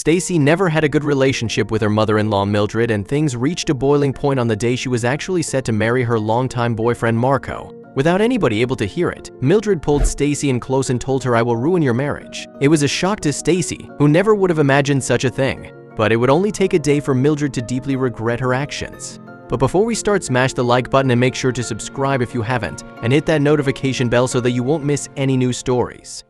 Stacy never had a good relationship with her mother-in-law Mildred, and things reached a boiling point on the day she was actually set to marry her longtime boyfriend Marco. Without anybody able to hear it, Mildred pulled Stacy in close and told her, "I will ruin your marriage." It was a shock to Stacy, who never would have imagined such a thing. But it would only take a day for Mildred to deeply regret her actions. But before we start, smash the like button and make sure to subscribe if you haven't, and hit that notification bell so that you won't miss any new stories.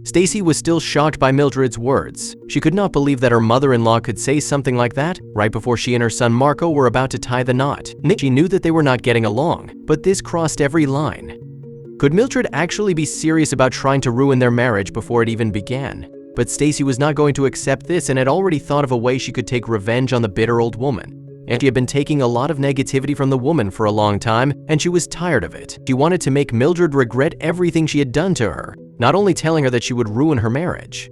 Stacy was still shocked by Mildred's words. She could not believe that her mother-in-law could say something like that right before she and her son Marco were about to tie the knot. She knew that they were not getting along, but this crossed every line. Could Mildred actually be serious about trying to ruin their marriage before it even began? But Stacy was not going to accept this and had already thought of a way she could take revenge on the bitter old woman. And she had been taking a lot of negativity from the woman for a long time, and she was tired of it. She wanted to make Mildred regret everything she had done to her, not only telling her that she would ruin her marriage.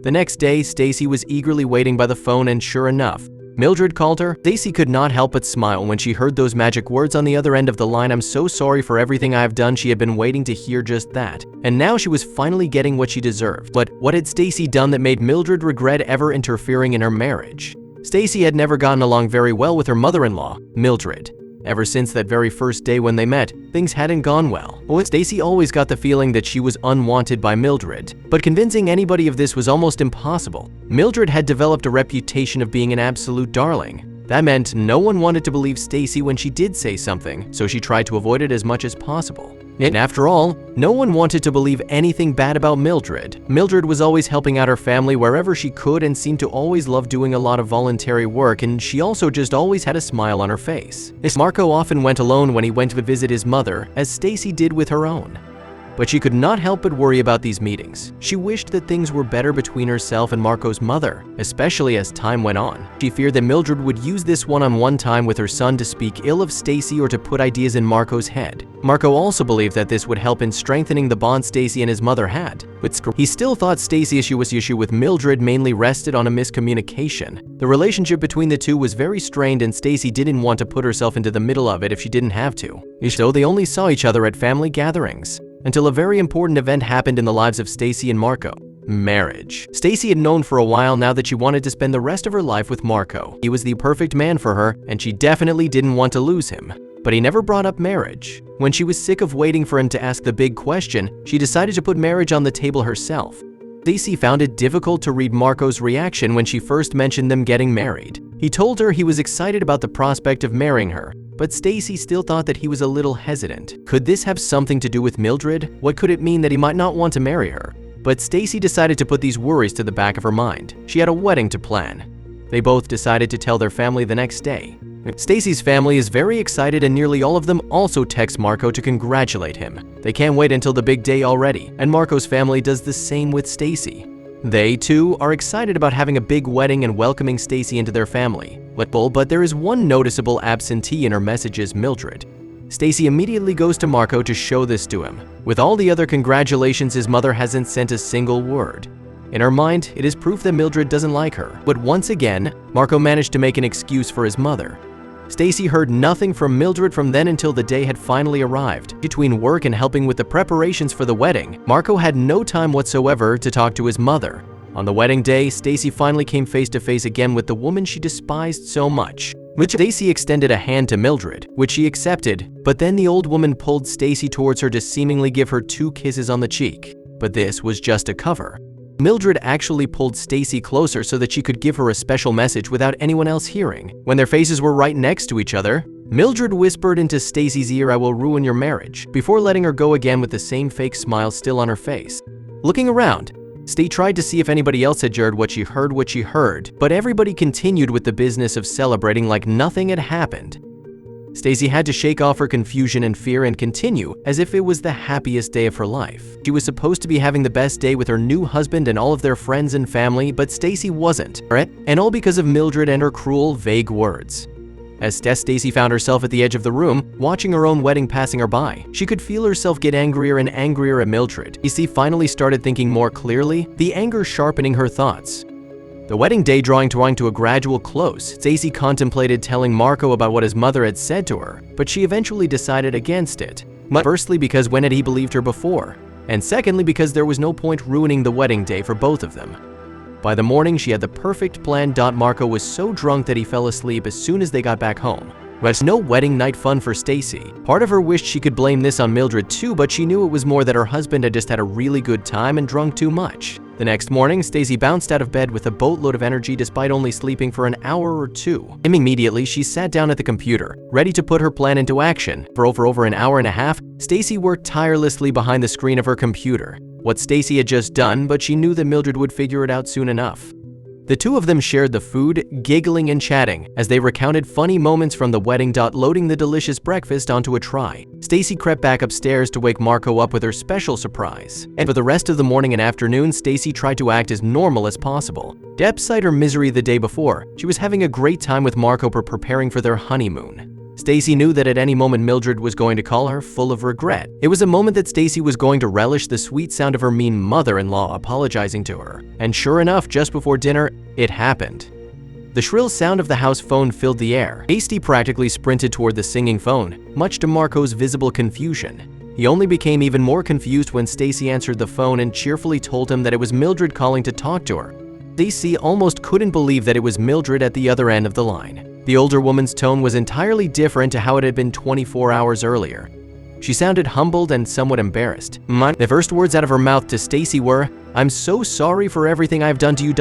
The next day, Stacy was eagerly waiting by the phone, and sure enough, Mildred called her. Stacy could not help but smile when she heard those magic words on the other end of the line. "I'm so sorry for everything I have done." She had been waiting to hear just that, and now she was finally getting what she deserved. But what had Stacy done that made Mildred regret ever interfering in her marriage? Stacy had never gotten along very well with her mother-in-law, Mildred. Ever since that very first day when they met, things hadn't gone well. Stacy always got the feeling that she was unwanted by Mildred, but convincing anybody of this was almost impossible. Mildred had developed a reputation of being an absolute darling. That meant no one wanted to believe Stacy when she did say something, so she tried to avoid it as much as possible. And after all, no one wanted to believe anything bad about Mildred. Mildred was always helping out her family wherever she could and seemed to always love doing a lot of voluntary work, and she also just always had a smile on her face. Marco often went alone when he went to visit his mother, as Stacy did with her own. But she could not help but worry about these meetings. She wished that things were better between herself and Marco's mother, especially as time went on. She feared that Mildred would use this one-on-one time with her son to speak ill of Stacy or to put ideas in Marco's head. Marco also believed that this would help in strengthening the bond Stacy and his mother had. But he still thought Stacy's issue with Mildred mainly rested on a miscommunication. The relationship between the two was very strained, and Stacy didn't want to put herself into the middle of it if she didn't have to. So they only saw each other at family gatherings. Until a very important event happened in the lives of Stacy and Marco: marriage. Stacy had known for a while now that she wanted to spend the rest of her life with Marco. He was the perfect man for her, and she definitely didn't want to lose him. But he never brought up marriage. When she was sick of waiting for him to ask the big question, she decided to put marriage on the table herself. Stacy found it difficult to read Marco's reaction when she first mentioned them getting married. He told her he was excited about the prospect of marrying her, but Stacy still thought that he was a little hesitant. Could this have something to do with Mildred? What could it mean that he might not want to marry her? But Stacy decided to put these worries to the back of her mind. She had a wedding to plan. They both decided to tell their family the next day. Stacy's family is very excited, and nearly all of them also text Marco to congratulate him. They can't wait until the big day already, and Marco's family does the same with Stacy. They, too, are excited about having a big wedding and welcoming Stacy into their family. But there is one noticeable absentee in her messages: Mildred. Stacy immediately goes to Marco to show this to him. With all the other congratulations, his mother hasn't sent a single word. In her mind, it is proof that Mildred doesn't like her. But once again, Marco managed to make an excuse for his mother. Stacy heard nothing from Mildred from then until the day had finally arrived. Between work and helping with the preparations for the wedding, Marco had no time whatsoever to talk to his mother. On the wedding day, Stacy finally came face to face again with the woman she despised so much. Stacy extended a hand to Mildred, which she accepted, but then the old woman pulled Stacy towards her to seemingly give her 2 kisses on the cheek. But this was just a cover. Mildred actually pulled Stacy closer so that she could give her a special message without anyone else hearing. When their faces were right next to each other, Mildred whispered into Stacy's ear, "I will ruin your marriage," before letting her go again with the same fake smile still on her face. Looking around, Stacy tried to see if anybody else had heard what she heard, but everybody continued with the business of celebrating like nothing had happened. Stacy had to shake off her confusion and fear and continue as if it was the happiest day of her life. She was supposed to be having the best day with her new husband and all of their friends and family, but Stacy wasn't. And all because of Mildred and her cruel, vague words. As Stacy found herself at the edge of the room, watching her own wedding passing her by, she could feel herself get angrier and angrier at Mildred. Stacy finally started thinking more clearly, the anger sharpening her thoughts. The wedding day drawing to a gradual close, Stacy contemplated telling Marco about what his mother had said to her, but she eventually decided against it. Firstly, because when had he believed her before? And secondly, because there was no point ruining the wedding day for both of them. By the morning, she had the perfect plan. Marco was so drunk that he fell asleep as soon as they got back home. But no wedding night fun for Stacy. Part of her wished she could blame this on Mildred too, but she knew it was more that her husband had just had a really good time and drunk too much. The next morning, Stacy bounced out of bed with a boatload of energy despite only sleeping for an hour or two. Immediately, she sat down at the computer, ready to put her plan into action. For over an hour and a half, Stacy worked tirelessly behind the screen of her computer. What Stacy had just done, but she knew that Mildred would figure it out soon enough. The two of them shared the food, giggling and chatting as they recounted funny moments from the wedding. Loading the delicious breakfast onto a tray, Stacy crept back upstairs to wake Marco up with her special surprise. And for the rest of the morning and afternoon, Stacy tried to act as normal as possible. Despite her misery the day before, she was having a great time with Marco preparing for their honeymoon. Stacy knew that at any moment Mildred was going to call her, full of regret. It was a moment that Stacy was going to relish the sweet sound of her mean mother-in-law apologizing to her. And sure enough, just before dinner, it happened. The shrill sound of the house phone filled the air. Stacy practically sprinted toward the singing phone, much to Marco's visible confusion. He only became even more confused when Stacy answered the phone and cheerfully told him that it was Mildred calling to talk to her. Stacy almost couldn't believe that it was Mildred at the other end of the line. The older woman's tone was entirely different to how it had been 24 hours earlier. She sounded humbled and somewhat embarrassed. The first words out of her mouth to Stacy were, "I'm so sorry for everything I've done to you."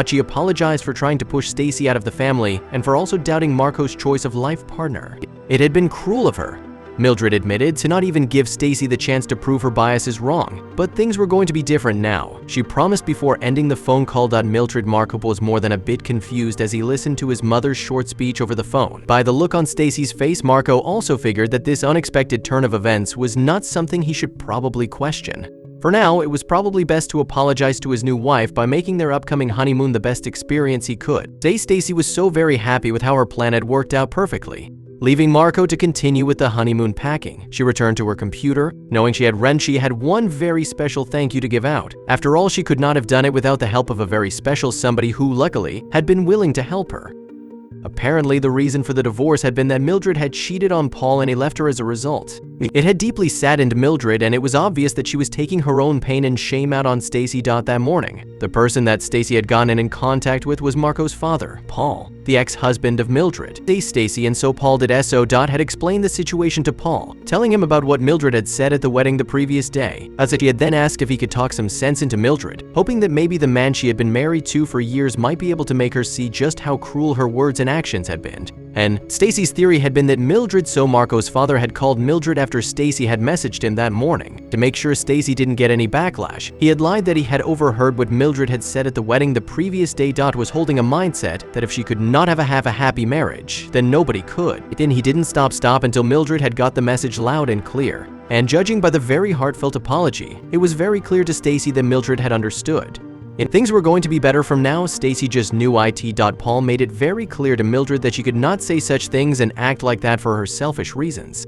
She apologized for trying to push Stacy out of the family and for also doubting Marco's choice of life partner. It had been cruel of her, Mildred admitted, to not even give Stacy the chance to prove her biases wrong. But things were going to be different now. She promised before ending the phone call. Marco was more than a bit confused as he listened to his mother's short speech over the phone. By the look on Stacy's face, Marco also figured that this unexpected turn of events was not something he should probably question. For now, it was probably best to apologize to his new wife by making their upcoming honeymoon the best experience he could. Stacy was so very happy with how her plan had worked out perfectly. Leaving Marco to continue with the honeymoon packing, she returned to her computer, knowing she had one very special thank you to give out. After all, she could not have done it without the help of a very special somebody who, luckily, had been willing to help her. Apparently, the reason for the divorce had been that Mildred had cheated on Paul and he left her as a result. It had deeply saddened Mildred, and it was obvious that she was taking her own pain and shame out on Stacy. That morning, the person that Stacy had gotten in contact with was Marco's father, Paul, the ex-husband of Mildred. Stacy and so Paul did so. Had explained the situation to Paul, telling him about what Mildred had said at the wedding the previous day, as he had then asked if he could talk some sense into Mildred, hoping that maybe the man she had been married to for years might be able to make her see just how cruel her words and actions had been. And Stacy's theory had been that Marco's father had called Mildred after Stacy had messaged him that morning. To make sure Stacy didn't get any backlash, he had lied that he had overheard what Mildred had said at the wedding the previous day. Was holding a mindset that if she could not have a happy marriage, then nobody could. Then he didn't stop until Mildred had got the message loud and clear. And judging by the very heartfelt apology, it was very clear to Stacy that Mildred had understood. If things were going to be better from now, Stacy just knew it. Paul made it very clear to Mildred that she could not say such things and act like that for her selfish reasons.